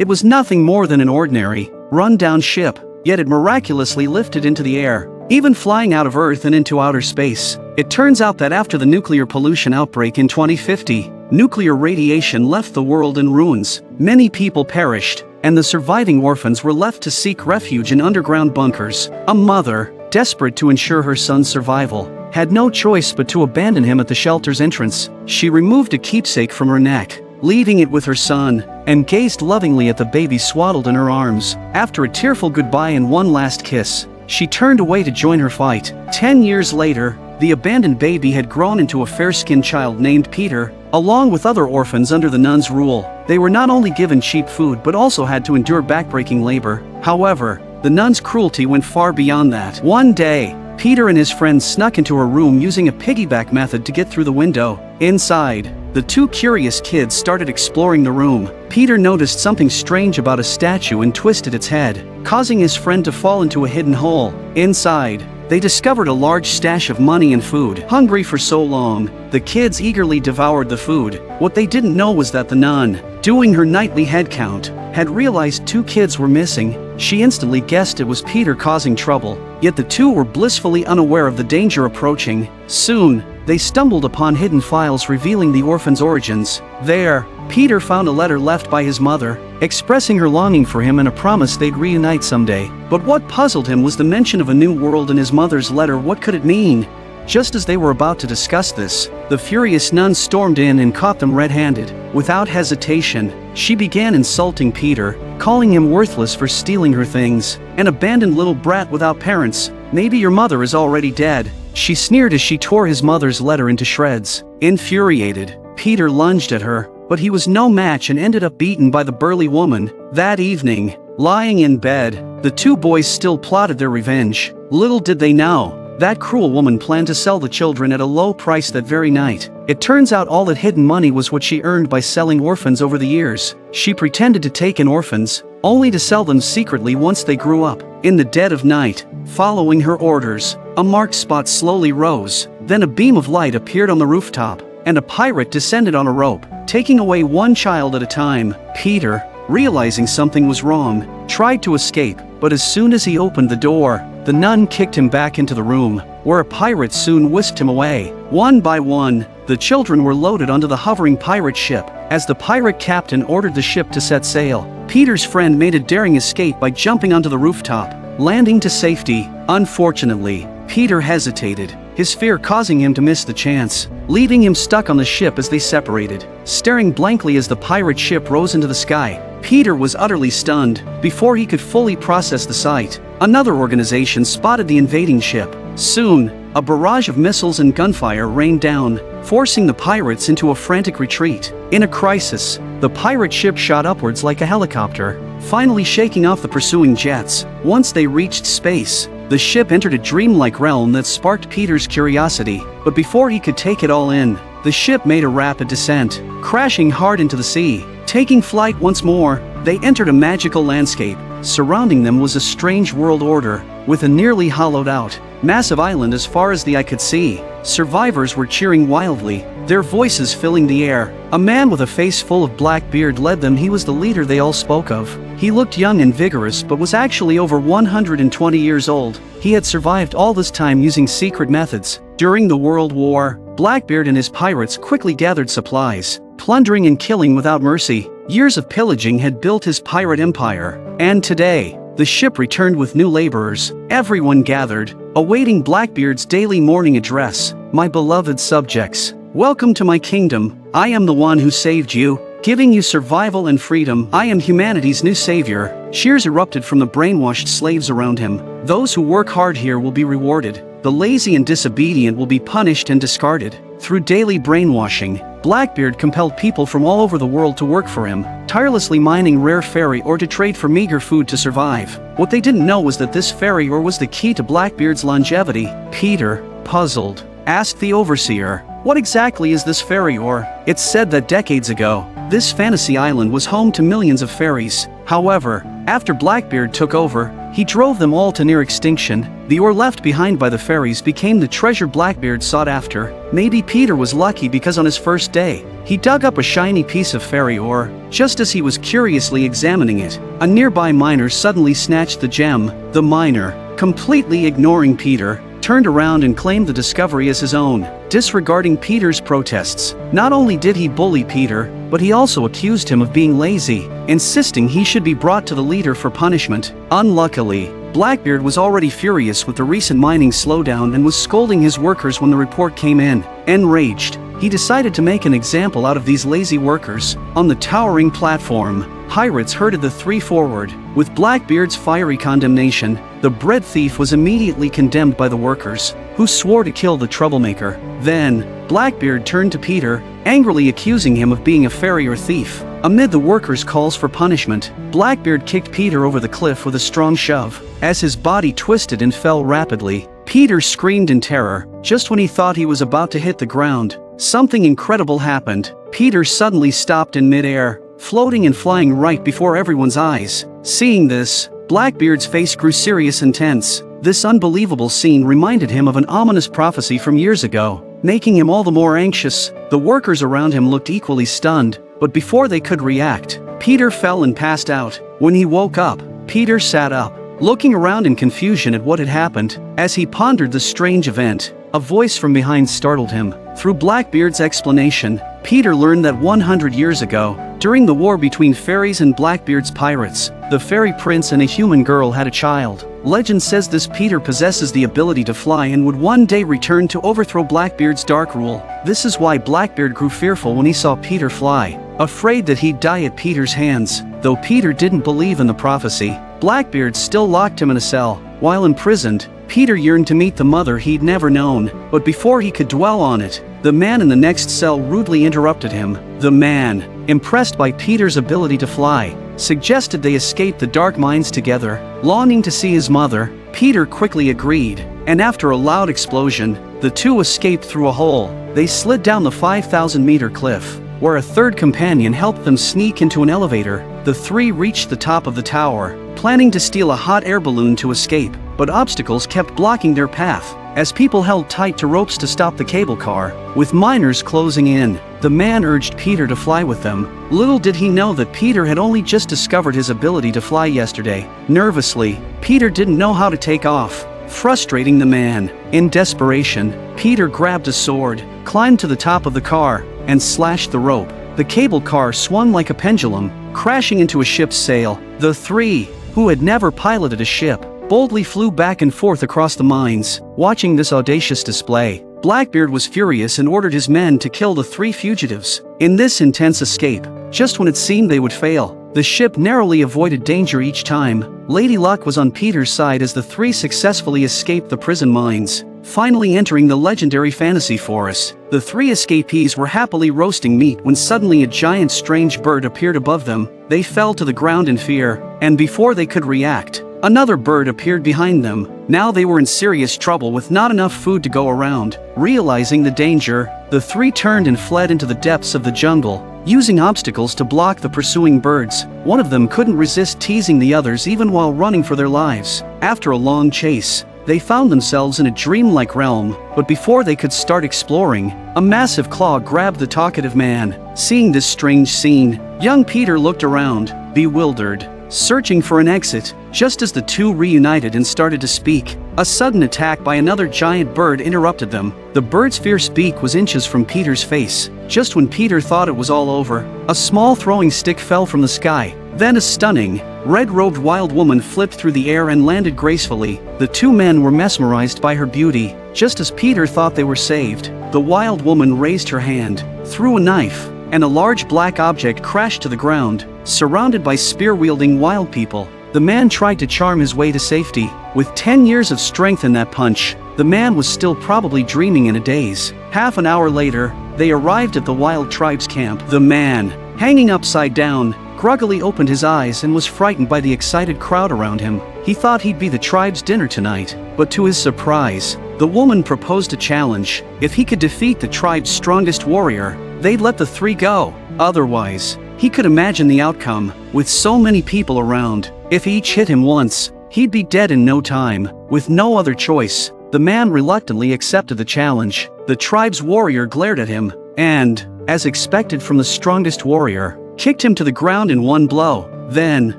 It was nothing more than an ordinary, run-down ship, yet it miraculously lifted into the air, even flying out of Earth and into outer space. It turns out that after the nuclear pollution outbreak in 2050, nuclear radiation left the world in ruins. Many people perished, and the surviving orphans were left to seek refuge in underground bunkers. A mother, desperate to ensure her son's survival, had no choice but to abandon him at the shelter's entrance. She removed a keepsake from her neck, leaving it with her son, and gazed lovingly at the baby swaddled in her arms. After a tearful goodbye and one last kiss, she turned away to join her fight. 10 years later, the abandoned baby had grown into a fair-skinned child named Peter. Along with other orphans under the nuns' rule, they were not only given cheap food but also had to endure backbreaking labor. However, the nuns' cruelty went far beyond that. One day, Peter and his friends snuck into her room using a piggyback method to get through the window. Inside, the two curious kids started exploring the room. Peter noticed something strange about a statue and twisted its head, causing his friend to fall into a hidden hole. Inside, they discovered a large stash of money and food. Hungry for so long, the kids eagerly devoured the food. What they didn't know was that the nun, doing her nightly head count, had realized 2 kids were missing. She instantly guessed it was Peter causing trouble, yet the two were blissfully unaware of the danger approaching. Soon, they stumbled upon hidden files revealing the orphan's origins. There, Peter found a letter left by his mother, expressing her longing for him and a promise they'd reunite someday. But what puzzled him was the mention of a new world in his mother's letter. What could it mean? Just as they were about to discuss this, the furious nun stormed in and caught them red-handed. Without hesitation, she began insulting Peter, calling him worthless for stealing her things, an abandoned little brat without parents. Maybe your mother is already dead, she sneered as she tore his mother's letter into shreds. Infuriated, Peter lunged at her, but he was no match and ended up beaten by the burly woman. That evening, lying in bed, the two boys still plotted their revenge. Little did they know, that cruel woman planned to sell the children at a low price that very night. It turns out all that hidden money was what she earned by selling orphans over the years. She pretended to take in orphans, only to sell them secretly once they grew up. In the dead of night, following her orders, a marked spot slowly rose. Then a beam of light appeared on the rooftop, and a pirate descended on a rope, taking away one child at a time. Peter, realizing something was wrong, tried to escape, but as soon as he opened the door, the nun kicked him back into the room, where a pirate soon whisked him away. One by one, the children were loaded onto the hovering pirate ship. As the pirate captain ordered the ship to set sail, Peter's friend made a daring escape by jumping onto the rooftop, landing to safety. Unfortunately, Peter hesitated, his fear causing him to miss the chance, leaving him stuck on the ship as they separated. Staring blankly as the pirate ship rose into the sky, Peter was utterly stunned. Before he could fully process the sight, another organization spotted the invading ship. Soon, a barrage of missiles and gunfire rained down, forcing the pirates into a frantic retreat. In a crisis, the pirate ship shot upwards like a helicopter, finally shaking off the pursuing jets. Once they reached space, the ship entered a dreamlike realm that sparked Peter's curiosity. But before he could take it all in, the ship made a rapid descent, crashing hard into the sea. Taking flight once more, they entered a magical landscape. Surrounding them was a strange world order, with a nearly hollowed-out, massive island as far as the eye could see. Survivors were cheering wildly, their voices filling the air. A man with a face full of black beard led them. He was the leader they all spoke of. He looked young and vigorous but was actually over 120 years old. He had survived all this time using secret methods. During the World War, Blackbeard and his pirates quickly gathered supplies, plundering and killing without mercy. Years of pillaging had built his pirate empire, and today, the ship returned with new laborers. Everyone gathered, awaiting Blackbeard's daily morning address. My beloved subjects, welcome to my kingdom. I am the one who saved you, giving you survival and freedom. I am humanity's new savior. Cheers erupted from the brainwashed slaves around him. Those who work hard here will be rewarded. The lazy and disobedient will be punished and discarded. Through daily brainwashing, Blackbeard compelled people from all over the world to work for him, tirelessly mining rare fairy ore to trade for meager food to survive. What they didn't know was that this fairy ore was the key to Blackbeard's longevity. Peter, puzzled, asked the overseer, "What exactly is this fairy ore?" It's said that decades ago, this fantasy island was home to millions of fairies. However, after Blackbeard took over, He drove them all to near extinction. The ore left behind by the fairies became the treasure Blackbeard sought after. Maybe Peter was lucky because on his first day, he dug up a shiny piece of fairy ore. Just as he was curiously examining it, a nearby miner suddenly snatched the gem. The miner, completely ignoring Peter, turned around and claimed the discovery as his own, disregarding Peter's protests. Not only did he bully Peter, but he also accused him of being lazy, insisting he should be brought to the leader for punishment. Unluckily, Blackbeard was already furious with the recent mining slowdown and was scolding his workers when the report came in. Enraged, he decided to make an example out of these lazy workers. On the towering platform, pirates herded the three forward. With Blackbeard's fiery condemnation, the bread thief was immediately condemned by the workers, who swore to kill the troublemaker. Then, Blackbeard turned to Peter, angrily accusing him of being a fairy or thief. Amid the workers' calls for punishment, Blackbeard kicked Peter over the cliff with a strong shove. As his body twisted and fell rapidly, Peter screamed in terror. Just when he thought he was about to hit the ground, something incredible happened. Peter suddenly stopped in midair, floating and flying right before everyone's eyes. Seeing this, Blackbeard's face grew serious and tense. This unbelievable scene reminded him of an ominous prophecy from years ago, making him all the more anxious. The workers around him looked equally stunned, but before they could react, Peter fell and passed out. When he woke up, Peter sat up, looking around in confusion at what had happened. As he pondered the strange event, a voice from behind startled him. Through Blackbeard's explanation, Peter learned that 100 years ago, during the war between fairies and Blackbeard's pirates, the fairy prince and a human girl had a child. Legend says this Peter possesses the ability to fly and would one day return to overthrow Blackbeard's dark rule. This is why Blackbeard grew fearful when he saw Peter fly, afraid that he'd die at Peter's hands. Though Peter didn't believe in the prophecy, Blackbeard still locked him in a cell. While imprisoned, Peter yearned to meet the mother he'd never known, but before he could dwell on it, the man in the next cell rudely interrupted him. The man, impressed by Peter's ability to fly, suggested they escape the dark mines together. Longing to see his mother, Peter quickly agreed, and after a loud explosion, the two escaped through a hole. They slid down the 5,000-meter cliff, where a third companion helped them sneak into an elevator. The three reached the top of the tower, planning to steal a hot air balloon to escape, but obstacles kept blocking their path, as people held tight to ropes to stop the cable car. With miners closing in, the man urged Peter to fly with them. Little did he know that Peter had only just discovered his ability to fly yesterday. Nervously, Peter didn't know how to take off, frustrating the man. In desperation, Peter grabbed a sword, climbed to the top of the car, and slashed the rope. The cable car swung like a pendulum, crashing into a ship's sail. The three, who had never piloted a ship, boldly flew back and forth across the mines. Watching this audacious display, Blackbeard was furious and ordered his men to kill the three fugitives. In this intense escape, just when it seemed they would fail, the ship narrowly avoided danger each time. Lady Luck was on Peter's side as the three successfully escaped the prison mines, finally entering the legendary fantasy forest. The three escapees were happily roasting meat when suddenly a giant strange bird appeared above them. They fell to the ground in fear, and before they could react, another bird appeared behind them. Now they were in serious trouble with not enough food to go around. Realizing the danger, the three turned and fled into the depths of the jungle, using obstacles to block the pursuing birds. One of them couldn't resist teasing the others even while running for their lives. After a long chase, they found themselves in a dreamlike realm, but before they could start exploring, a massive claw grabbed the talkative man. Seeing this strange scene, young Peter looked around, bewildered, searching for an exit. Just as the two reunited and started to speak, a sudden attack by another giant bird interrupted them. The bird's fierce beak was inches from Peter's face. Just when Peter thought it was all over, a small throwing stick fell from the sky. Then a stunning, red-robed wild woman flipped through the air and landed gracefully. The two men were mesmerized by her beauty. Just as Peter thought they were saved, the wild woman raised her hand, threw a knife, and a large black object crashed to the ground, surrounded by spear-wielding wild people. The man tried to charm his way to safety. With 10 years of strength in that punch, the man was still probably dreaming in a daze. Half an hour later, they arrived at the wild tribe's camp. The man, hanging upside down, groggily opened his eyes and was frightened by the excited crowd around him. He thought he'd be the tribe's dinner tonight, but to his surprise, the woman proposed a challenge. If he could defeat the tribe's strongest warrior, they'd let the three go. Otherwise, he could imagine the outcome. With so many people around, if each hit him once, he'd be dead in no time. With no other choice, the man reluctantly accepted the challenge. The tribe's warrior glared at him, and, as expected from the strongest warrior, kicked him to the ground in one blow. Then,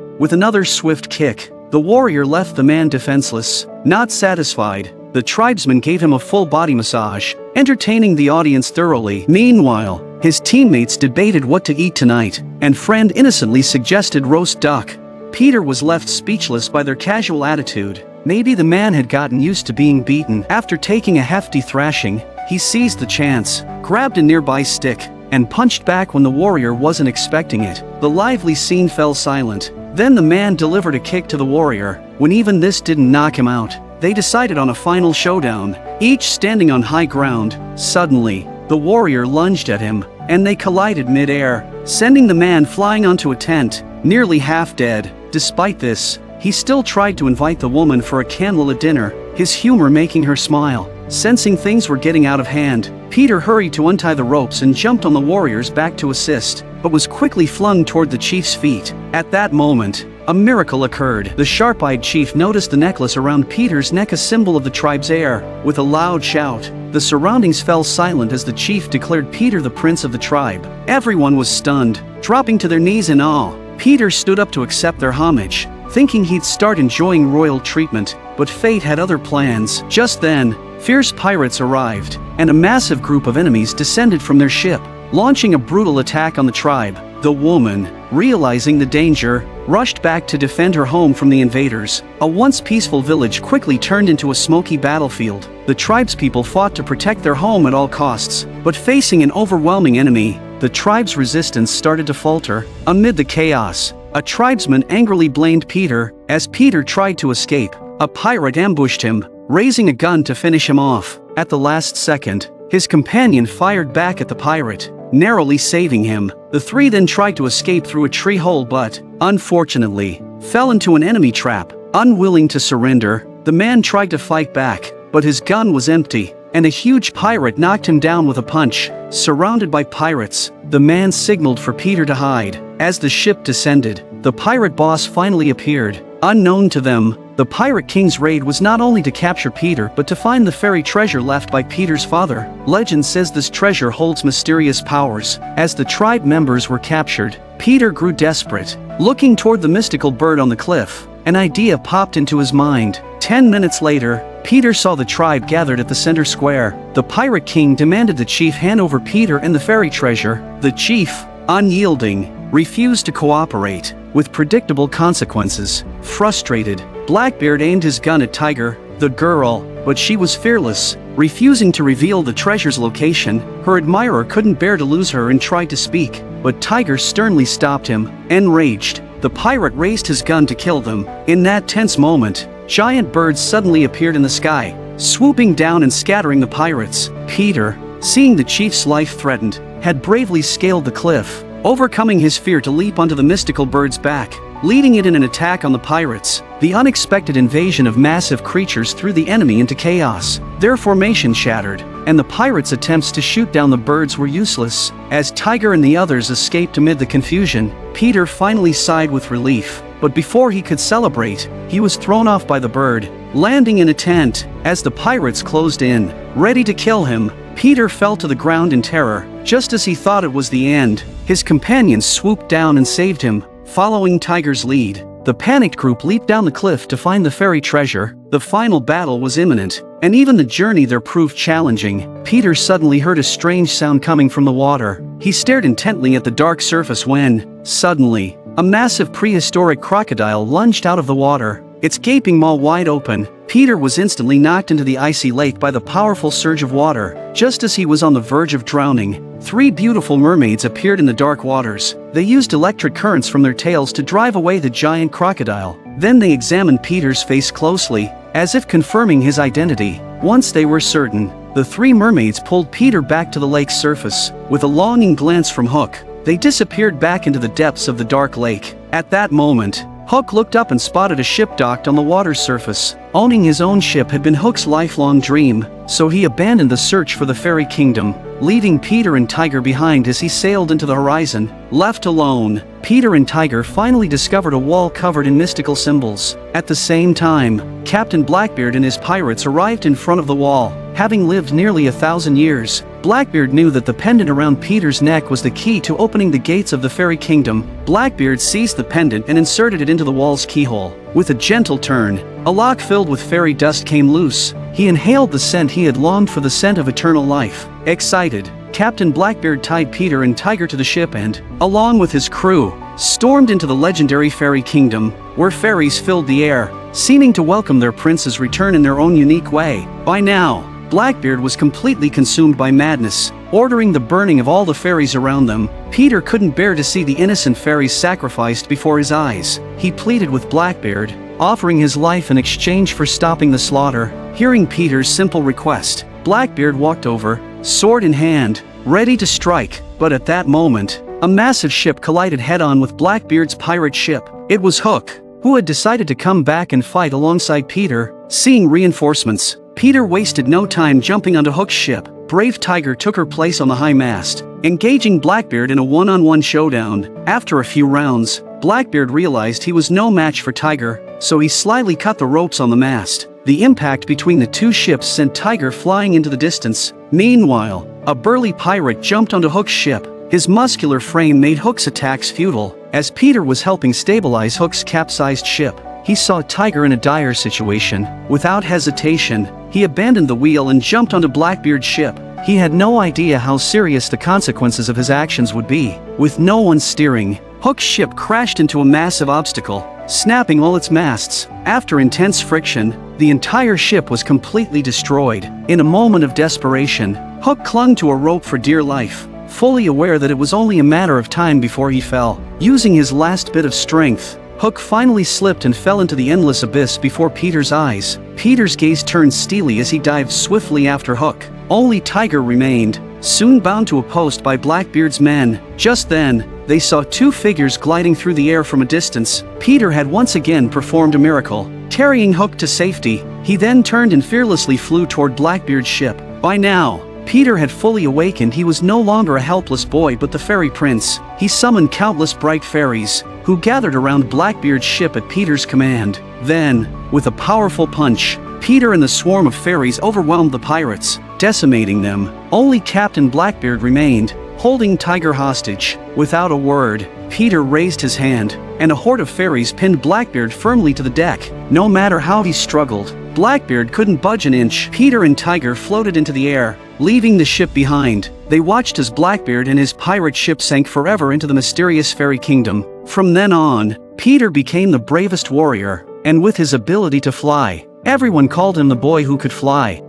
with another swift kick, the warrior left the man defenseless. Not satisfied, the tribesman gave him a full body massage, entertaining the audience thoroughly. Meanwhile, his teammates debated what to eat tonight, and friend innocently suggested roast duck. Peter was left speechless by their casual attitude. Maybe the man had gotten used to being beaten. After taking a hefty thrashing, he seized the chance, grabbed a nearby stick, and punched back when the warrior wasn't expecting it. The lively scene fell silent. Then the man delivered a kick to the warrior. When even this didn't knock him out, they decided on a final showdown, each standing on high ground. Suddenly, the warrior lunged at him, and they collided mid-air, sending the man flying onto a tent, nearly half dead. Despite this, he still tried to invite the woman for a candlelit dinner, his humor making her smile. Sensing things were getting out of hand, Peter hurried to untie the ropes and jumped on the warrior's back to assist, but was quickly flung toward the chief's feet. At that moment, a miracle occurred. The sharp-eyed chief noticed the necklace around Peter's neck, a symbol of the tribe's heir. With a loud shout, the surroundings fell silent as the chief declared Peter the prince of the tribe. Everyone was stunned, dropping to their knees in awe. Peter stood up to accept their homage, thinking he'd start enjoying royal treatment, but fate had other plans. Just then, fierce pirates arrived, and a massive group of enemies descended from their ship, launching a brutal attack on the tribe. The woman, realizing the danger, rushed back to defend her home from the invaders. A once peaceful village quickly turned into a smoky battlefield. The tribespeople fought to protect their home at all costs, but facing an overwhelming enemy, the tribe's resistance started to falter. Amid the chaos, a tribesman angrily blamed Peter. As Peter tried to escape, a pirate ambushed him, raising a gun to finish him off. At the last second, his companion fired back at the pirate, narrowly saving him. The three then tried to escape through a tree hole but, unfortunately, fell into an enemy trap. Unwilling to surrender, the man tried to fight back, but his gun was empty, and a huge pirate knocked him down with a punch. Surrounded by pirates, the man signaled for Peter to hide. As the ship descended, the pirate boss finally appeared. Unknown to them, the Pirate King's raid was not only to capture Peter but to find the fairy treasure left by Peter's father. Legend says this treasure holds mysterious powers. As the tribe members were captured, Peter grew desperate. Looking toward the mystical bird on the cliff, an idea popped into his mind. 10 minutes later, Peter saw the tribe gathered at the center square. The Pirate King demanded the chief hand over Peter and the fairy treasure. The chief, unyielding, refused to cooperate, with predictable consequences. Frustrated, Blackbeard aimed his gun at Tiger, the girl, but she was fearless, refusing to reveal the treasure's location. Her admirer couldn't bear to lose her and tried to speak, but Tiger sternly stopped him. Enraged, the pirate raised his gun to kill them. In that tense moment, giant birds suddenly appeared in the sky, swooping down and scattering the pirates. Peter, seeing the chief's life threatened, had bravely scaled the cliff, overcoming his fear to leap onto the mystical bird's back, leading it in an attack on the pirates. The unexpected invasion of massive creatures threw the enemy into chaos. Their formation shattered, and the pirates' attempts to shoot down the birds were useless. As Tiger and the others escaped amid the confusion, Peter finally sighed with relief. But before he could celebrate, he was thrown off by the bird, landing in a tent. As the pirates closed in, ready to kill him, Peter fell to the ground in terror. Just as he thought it was the end, his companions swooped down and saved him. Following Tiger's lead, the panicked group leaped down the cliff to find the fairy treasure. The final battle was imminent, and even the journey there proved challenging. Peter suddenly heard a strange sound coming from the water. He stared intently at the dark surface when, suddenly, a massive prehistoric crocodile lunged out of the water, its gaping maw wide open. Peter was instantly knocked into the icy lake by the powerful surge of water. Just as he was on the verge of drowning, three beautiful mermaids appeared in the dark waters. They used electric currents from their tails to drive away the giant crocodile. Then they examined Peter's face closely, as if confirming his identity. Once they were certain, the three mermaids pulled Peter back to the lake's surface. With a longing glance from Hook, they disappeared back into the depths of the dark lake. At that moment, Hook looked up and spotted a ship docked on the water's surface. Owning his own ship had been Hook's lifelong dream, so he abandoned the search for the fairy kingdom. leaving Peter and Tiger behind as he sailed into the horizon. Left alone, Peter and Tiger finally discovered a wall covered in mystical symbols. At the same time, Captain Blackbeard and his pirates arrived in front of the wall. Having lived nearly 1,000 years, Blackbeard knew that the pendant around Peter's neck was the key to opening the gates of the fairy kingdom. Blackbeard seized the pendant and inserted it into the wall's keyhole. With a gentle turn, a lock filled with fairy dust came loose. He inhaled the scent he had longed for, the scent of eternal life. Excited, Captain Blackbeard tied Peter and Tiger to the ship and, along with his crew, stormed into the legendary fairy kingdom, where fairies filled the air, seeming to welcome their prince's return in their own unique way. By now, Blackbeard was completely consumed by madness, ordering the burning of all the fairies around them. Peter couldn't bear to see the innocent fairies sacrificed before his eyes. He pleaded with Blackbeard, offering his life in exchange for stopping the slaughter. Hearing Peter's simple request, Blackbeard walked over, sword in hand, ready to strike. But at that moment, a massive ship collided head-on with Blackbeard's pirate ship. It was Hook, who had decided to come back and fight alongside Peter. Seeing reinforcements, Peter wasted no time jumping onto Hook's ship. Brave Tiger took her place on the high mast, engaging Blackbeard in a one-on-one showdown. After a few rounds, Blackbeard realized he was no match for Tiger, so he slyly cut the ropes on the mast. The impact between the two ships sent Tiger flying into the distance. Meanwhile, a burly pirate jumped onto Hook's ship. His muscular frame made Hook's attacks futile. As Peter was helping stabilize Hook's capsized ship, he saw Tiger in a dire situation. Without hesitation, he abandoned the wheel and jumped onto Blackbeard's ship. He had no idea how serious the consequences of his actions would be. With no one steering, Hook's ship crashed into a massive obstacle, snapping all its masts. After intense friction, the entire ship was completely destroyed. In a moment of desperation, Hook clung to a rope for dear life, fully aware that it was only a matter of time before he fell. Using his last bit of strength, Hook finally slipped and fell into the endless abyss before Peter's eyes. Peter's gaze turned steely as he dived swiftly after Hook. Only Tiger remained, soon bound to a post by Blackbeard's men. Just then, they saw two figures gliding through the air from a distance. Peter had once again performed a miracle, carrying Hook to safety. He then turned and fearlessly flew toward Blackbeard's ship. By now, Peter had fully awakened. He was no longer a helpless boy but the fairy prince. He summoned countless bright fairies, who gathered around Blackbeard's ship at Peter's command. Then, with a powerful punch, Peter and the swarm of fairies overwhelmed the pirates, decimating them. Only Captain Blackbeard remained, holding Tiger hostage. Without a word, Peter raised his hand, and a horde of fairies pinned Blackbeard firmly to the deck. No matter how he struggled, Blackbeard couldn't budge an inch. Peter and Tiger floated into the air, leaving the ship behind. They watched as Blackbeard and his pirate ship sank forever into the mysterious fairy kingdom. From then on, Peter became the bravest warrior, and with his ability to fly, everyone called him the boy who could fly.